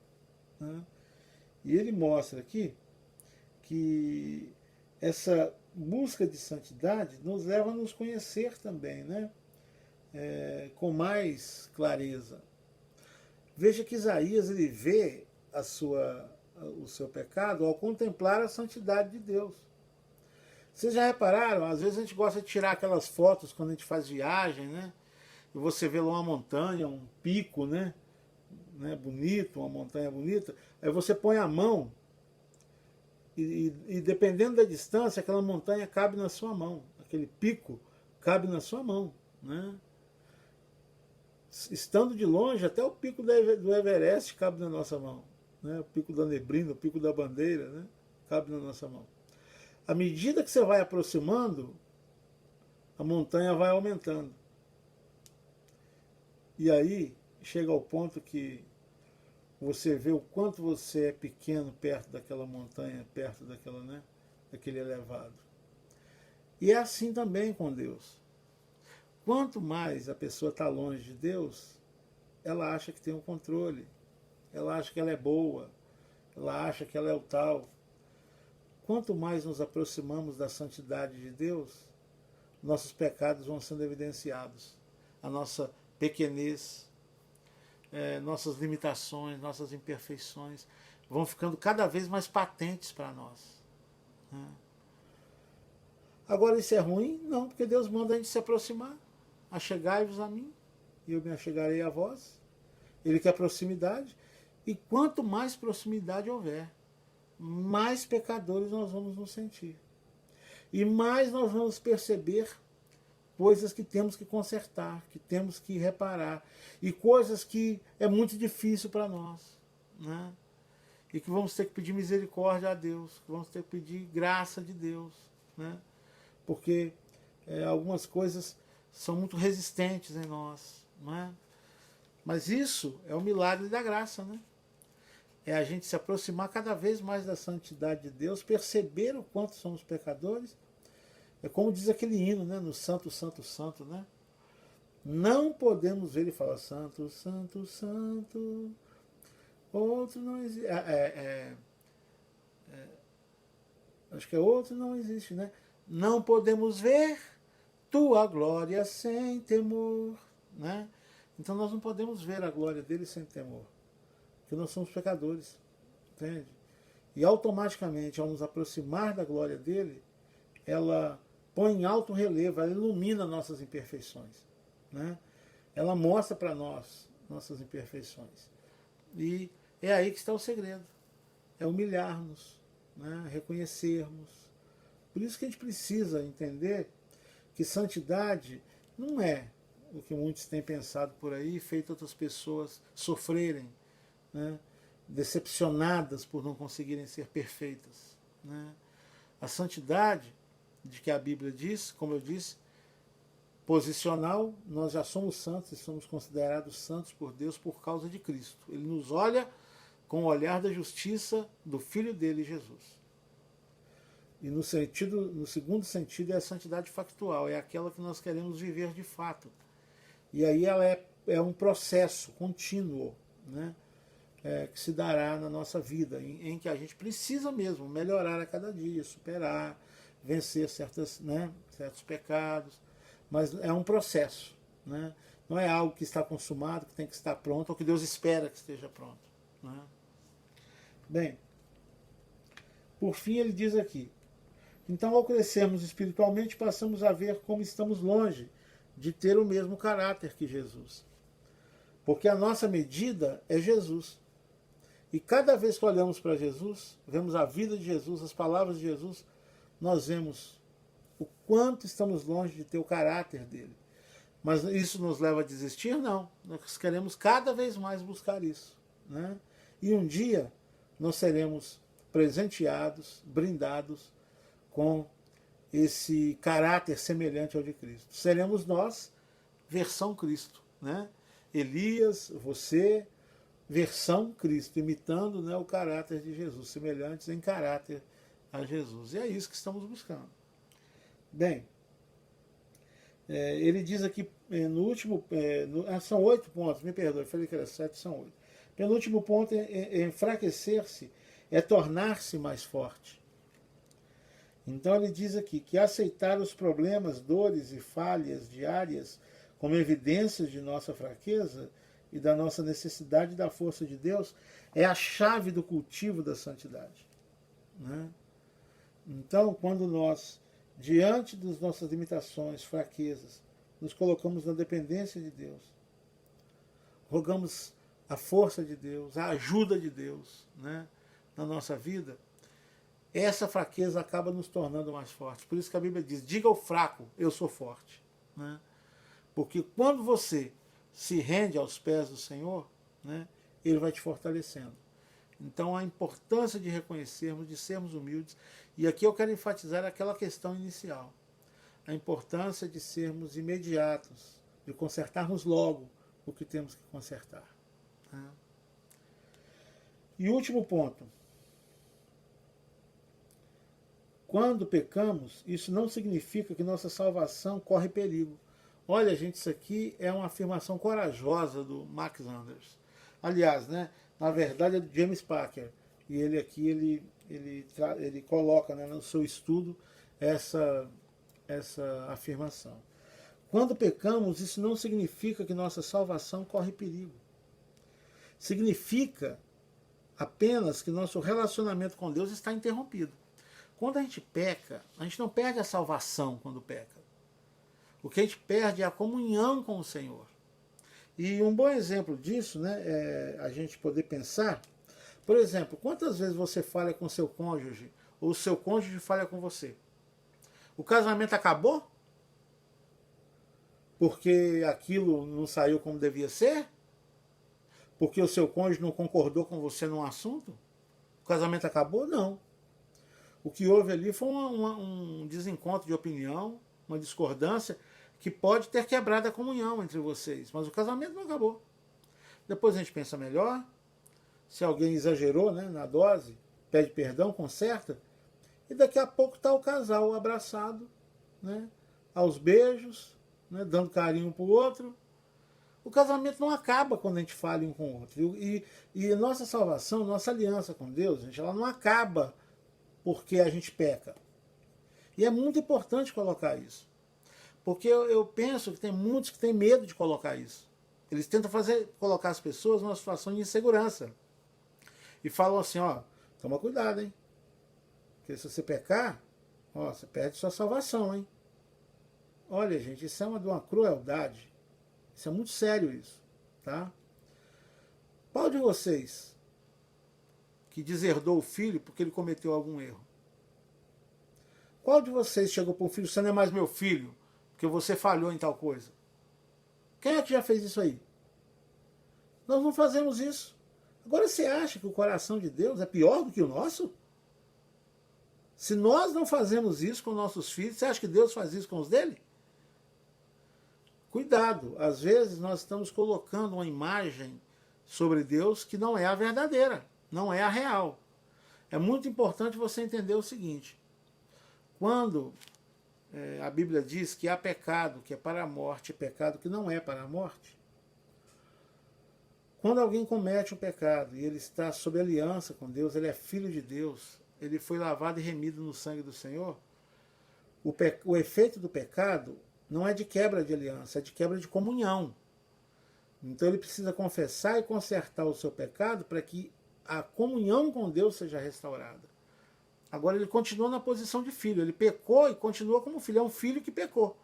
Né? E ele mostra aqui que essa busca de santidade nos leva a nos conhecer também, né? Com mais clareza. Veja que Isaías ele vê o seu pecado ao contemplar a santidade de Deus. Vocês já repararam? Às vezes a gente gosta de tirar aquelas fotos quando a gente faz viagem, né? E você vê lá uma montanha, um pico, né? Bonito, uma montanha bonita. Aí você põe a mão e dependendo da distância, aquela montanha cabe na sua mão. Aquele pico cabe na sua mão, né? Estando de longe, até o pico do Everest cabe na nossa mão. Né? O pico da neblina, o pico da bandeira, né? Cabe na nossa mão. À medida que você vai aproximando, a montanha vai aumentando. E aí chega ao ponto que você vê o quanto você é pequeno perto daquela montanha, perto daquela, né, daquele elevado. E é assim também com Deus. Quanto mais a pessoa está longe de Deus, ela acha que tem o controle, ela acha que ela é boa, ela acha que ela é o tal. Quanto mais nos aproximamos da santidade de Deus, nossos pecados vão sendo evidenciados. A nossa pequenez, nossas limitações, nossas imperfeições vão ficando cada vez mais patentes para nós. Né? Agora isso é ruim? Não, porque Deus manda a gente se aproximar. Achegai-vos a mim, e eu me achegarei a vós. Ele quer proximidade. E quanto mais proximidade houver, mais pecadores nós vamos nos sentir. E mais nós vamos perceber coisas que temos que consertar, que temos que reparar, e coisas que é muito difícil para nós, né? E que vamos ter que pedir misericórdia a Deus, que vamos ter que pedir graça de Deus, né? Porque algumas coisas são muito resistentes em nós, né? Mas isso é o milagre da graça, né? É a gente se aproximar cada vez mais da santidade de Deus, perceber o quanto somos pecadores. É como diz aquele hino, né? No Santo, Santo, Santo, né? Não podemos ver ele falar Santo, Santo, Santo. Outro não existe. Acho que outro não existe, né? Não podemos ver tua glória sem temor, né? Então nós não podemos ver a glória dele sem temor, porque nós somos pecadores, entende? E automaticamente, ao nos aproximar da glória dele, ela põe em alto relevo, ela ilumina nossas imperfeições, né? Ela mostra para nós nossas imperfeições. E é aí que está o segredo, é humilhar-nos, né? Reconhecermos. Por isso que a gente precisa entender que santidade não é o que muitos têm pensado por aí, feito outras pessoas sofrerem, né? Decepcionadas por não conseguirem ser perfeitas, né? A santidade de que a Bíblia diz, como eu disse, posicional, nós já somos santos e somos considerados santos por Deus por causa de Cristo. Ele nos olha com o olhar da justiça do Filho dele, Jesus. E no segundo sentido é a santidade factual, é aquela que nós queremos viver de fato. E aí ela é um processo contínuo, né? Que se dará na nossa vida, em que a gente precisa mesmo melhorar a cada dia, superar, vencer certos pecados, mas é um processo, né? Não é algo que está consumado, que tem que estar pronto, ou que Deus espera que esteja pronto, né? Bem, por fim ele diz aqui, então ao crescermos espiritualmente passamos a ver como estamos longe de ter o mesmo caráter que Jesus, porque a nossa medida é Jesus. E cada vez que olhamos para Jesus, vemos a vida de Jesus, as palavras de Jesus, nós vemos o quanto estamos longe de ter o caráter dele. Mas isso nos leva a desistir? Não. Nós queremos cada vez mais buscar isso, né? E um dia nós seremos presenteados, brindados com esse caráter semelhante ao de Cristo. Seremos nós, versão Cristo, né? Elias, você, versão Cristo, imitando, né, o caráter de Jesus, semelhantes em caráter a Jesus. E é isso que estamos buscando. Bem, ele diz aqui no último, são 8 pontos, me perdoe, falei que era 7, são 8. Penúltimo ponto enfraquecer-se é tornar-se mais forte. Então ele diz aqui que aceitar os problemas, dores e falhas diárias como evidências de nossa fraqueza e da nossa necessidade da força de Deus é a chave do cultivo da santidade, né? Então, quando nós, diante das nossas limitações, fraquezas, nos colocamos na dependência de Deus, rogamos a força de Deus, a ajuda de Deus, né, na nossa vida, essa fraqueza acaba nos tornando mais fortes. Por isso que a Bíblia diz, diga ao fraco, eu sou forte, né? Porque quando você se rende aos pés do Senhor, né, ele vai te fortalecendo. Então a importância de reconhecermos, de sermos humildes, e aqui eu quero enfatizar aquela questão inicial, a importância de sermos imediatos, de consertarmos logo o que temos que consertar, né? E último ponto, quando pecamos, isso não significa que nossa salvação corre perigo. Olha, gente, isso aqui é uma afirmação corajosa do Max Anders. Aliás, né, na verdade é do James Packer. E ele aqui, ele coloca, né, no seu estudo essa afirmação. Quando pecamos, isso não significa que nossa salvação corre perigo. Significa apenas que nosso relacionamento com Deus está interrompido. Quando a gente peca, a gente não perde a salvação quando peca. O que a gente perde é a comunhão com o Senhor. E um bom exemplo disso, né, é a gente poder pensar, por exemplo, quantas vezes você falha com seu cônjuge, ou o seu cônjuge falha com você? O casamento acabou? porque aquilo não saiu como devia ser? Porque o seu cônjuge não concordou com você num assunto? O casamento acabou? Não. O que houve ali foi um desencontro de opinião, uma discordância que pode ter quebrado a comunhão entre vocês, mas o casamento não acabou. Depois a gente pensa melhor, se alguém exagerou, né, na dose, pede perdão, conserta, e daqui a pouco está o casal abraçado, né, aos beijos, né, dando carinho um para o outro. O casamento não acaba quando a gente fala um com o outro. E nossa salvação, nossa aliança com Deus, gente, ela não acaba porque a gente peca. E é muito importante colocar isso. Porque eu penso que tem muitos que têm medo de colocar isso. Eles tentam colocar as pessoas numa situação de insegurança. E falam assim, ó, toma cuidado, hein? Porque se você pecar, ó, você perde sua salvação, hein? Olha, gente, isso é de uma crueldade. Isso é muito sério isso, tá? Qual de vocês que deserdou o filho porque ele cometeu algum erro? Qual de vocês chegou para o filho, você não é mais meu filho, porque você falhou em tal coisa? Quem é que já fez isso aí? Nós não fazemos isso. Agora você acha que o coração de Deus é pior do que o nosso? Se nós não fazemos isso com nossos filhos, você acha que Deus faz isso com os dele? Cuidado, às vezes nós estamos colocando uma imagem sobre Deus que não é a verdadeira, não é a real. É muito importante você entender o seguinte: quando a Bíblia diz que há pecado que é para a morte e pecado que não é para a morte, quando alguém comete um pecado e ele está sob aliança com Deus, ele é filho de Deus, ele foi lavado e remido no sangue do Senhor, o efeito do pecado não é de quebra de aliança, é de quebra de comunhão. Então ele precisa confessar e consertar o seu pecado para que a comunhão com Deus seja restaurada. Agora ele continua na posição de filho, ele pecou e continua como filho, é um filho que pecou.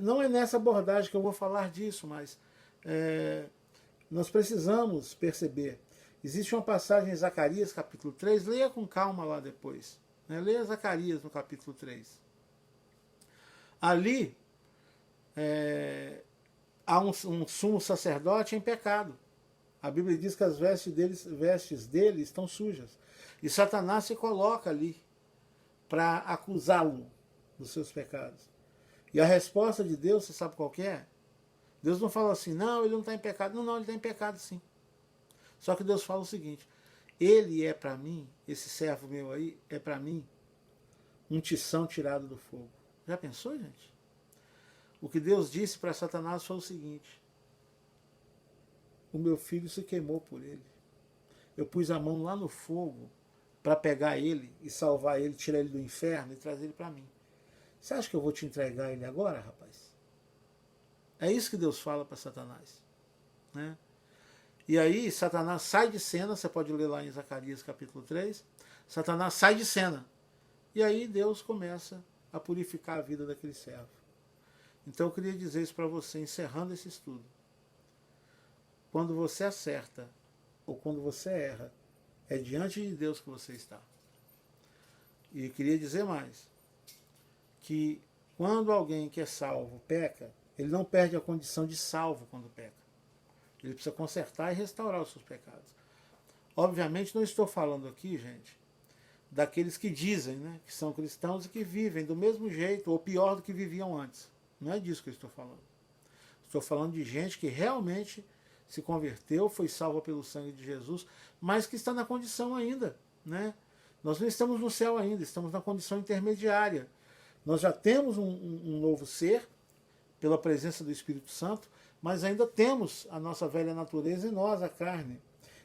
Não é nessa abordagem que eu vou falar disso, mas nós precisamos perceber. Existe uma passagem em Zacarias capítulo 3, leia com calma lá depois. Né? Leia Zacarias no capítulo 3. Ali há um sumo sacerdote em pecado. A Bíblia diz que as vestes dele estão sujas. E Satanás se coloca ali para acusá-lo dos seus pecados. E a resposta de Deus, você sabe qual que é? Deus não fala assim, não, ele não está em pecado. Não, ele está em pecado sim. Só que Deus fala o seguinte, ele é para mim, esse servo meu aí, é para mim um tição tirado do fogo. Já pensou, gente? O que Deus disse para Satanás foi o seguinte, o meu filho se queimou por ele. Eu pus a mão lá no fogo para pegar ele e salvar ele, tirar ele do inferno e trazer ele para mim. Você acha que eu vou te entregar ele agora, rapaz? É isso que Deus fala para Satanás. Né? E aí Satanás sai de cena, você pode ler lá em Zacarias capítulo 3, Satanás sai de cena. E aí Deus começa a purificar a vida daquele servo. Então eu queria dizer isso para você, encerrando esse estudo. Quando você acerta ou quando você erra, é diante de Deus que você está. E queria dizer mais, que quando alguém que é salvo peca, ele não perde a condição de salvo quando peca. Ele precisa consertar e restaurar os seus pecados. Obviamente não estou falando aqui, gente, daqueles que dizem, né, que são cristãos e que vivem do mesmo jeito ou pior do que viviam antes. Não é disso que eu estou falando. Estou falando de gente que realmente se converteu, foi salva pelo sangue de Jesus, mas que está na condição ainda. Né? Nós não estamos no céu ainda, estamos na condição intermediária. Nós já temos um novo ser, pela presença do Espírito Santo, mas ainda temos a nossa velha natureza em nós, a carne.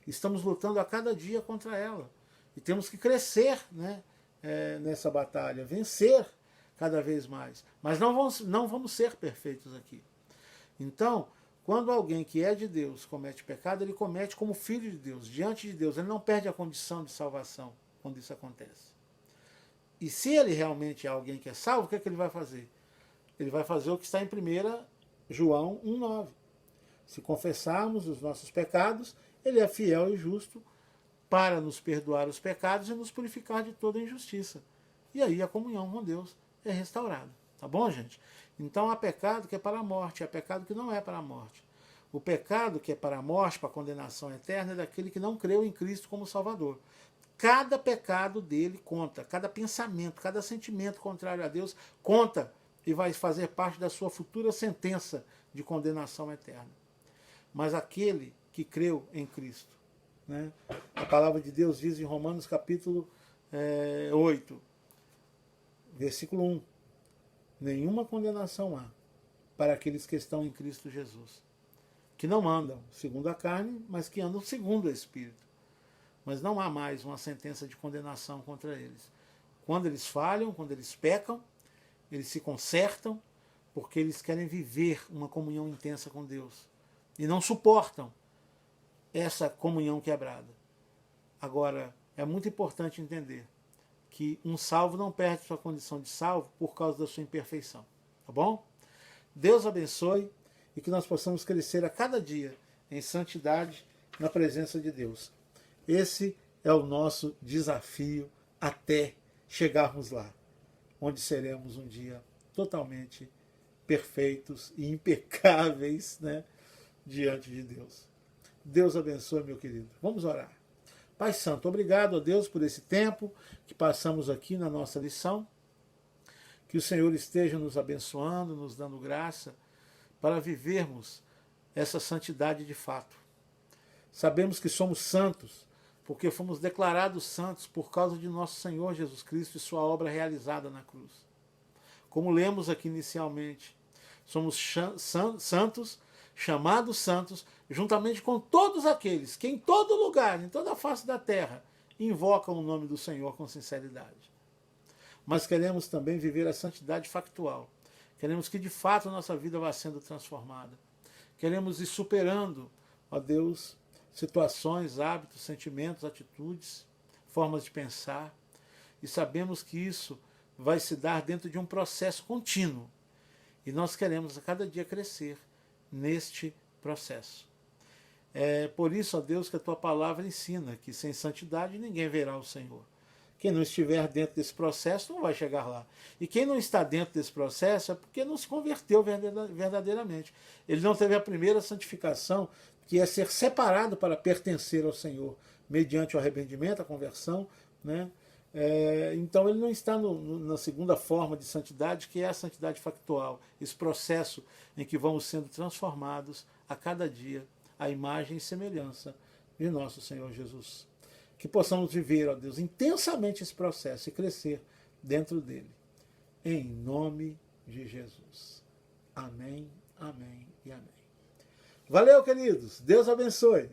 Estamos lutando a cada dia contra ela. E temos que crescer, né, nessa batalha, vencer cada vez mais. Mas não vamos ser perfeitos aqui. Então, quando alguém que é de Deus comete pecado, ele comete como filho de Deus, diante de Deus. Ele não perde a condição de salvação quando isso acontece. E se ele realmente é alguém que é salvo, o que é que ele vai fazer? Ele vai fazer o que está em 1 João 1,9. Se confessarmos os nossos pecados, ele é fiel e justo para nos perdoar os pecados e nos purificar de toda injustiça. E aí a comunhão com Deus é restaurada. Tá bom, gente? Então há pecado que é para a morte, há pecado que não é para a morte. O pecado que é para a morte, para a condenação eterna, é daquele que não creu em Cristo como Salvador. Cada pecado dele conta, cada pensamento, cada sentimento contrário a Deus conta e vai fazer parte da sua futura sentença de condenação eterna. Mas aquele que creu em Cristo, né? A palavra de Deus diz em Romanos capítulo 8, versículo 1, nenhuma condenação há para aqueles que estão em Cristo Jesus, que não andam segundo a carne, mas que andam segundo o Espírito. Mas não há mais uma sentença de condenação contra eles. Quando eles falham, quando eles pecam, eles se consertam, porque eles querem viver uma comunhão intensa com Deus. E não suportam essa comunhão quebrada. Agora, é muito importante entender que um salvo não perde sua condição de salvo por causa da sua imperfeição. Tá bom? Deus abençoe e que nós possamos crescer a cada dia em santidade na presença de Deus. Esse é o nosso desafio até chegarmos lá, onde seremos um dia totalmente perfeitos e impecáveis, né, diante de Deus. Deus abençoe, meu querido. Vamos orar. Pai Santo, obrigado a Deus por esse tempo que passamos aqui na nossa lição. Que o Senhor esteja nos abençoando, nos dando graça para vivermos essa santidade de fato. Sabemos que somos santos porque fomos declarados santos por causa de nosso Senhor Jesus Cristo e sua obra realizada na cruz. Como lemos aqui inicialmente, somos santos, chamados santos, juntamente com todos aqueles que em todo lugar, em toda a face da terra, invocam o nome do Senhor com sinceridade. Mas queremos também viver a santidade factual. Queremos que de fato a nossa vida vá sendo transformada. Queremos ir superando, ó Deus, situações, hábitos, sentimentos, atitudes, formas de pensar. E sabemos que isso vai se dar dentro de um processo contínuo. E nós queremos a cada dia crescer neste processo. É por isso, ó Deus, que a tua palavra ensina que sem santidade ninguém verá o Senhor. Quem não estiver dentro desse processo não vai chegar lá. E quem não está dentro desse processo é porque não se converteu verdadeiramente. Ele não teve a primeira santificação, que é ser separado para pertencer ao Senhor, mediante o arrependimento, a conversão, né? Então ele não está na segunda forma de santidade, que é a santidade factual, esse processo em que vamos sendo transformados a cada dia à imagem e semelhança de nosso Senhor Jesus. Que possamos viver, ó Deus, intensamente esse processo e crescer dentro dele. Em nome de Jesus. Amém, amém e amém. Valeu, queridos. Deus abençoe.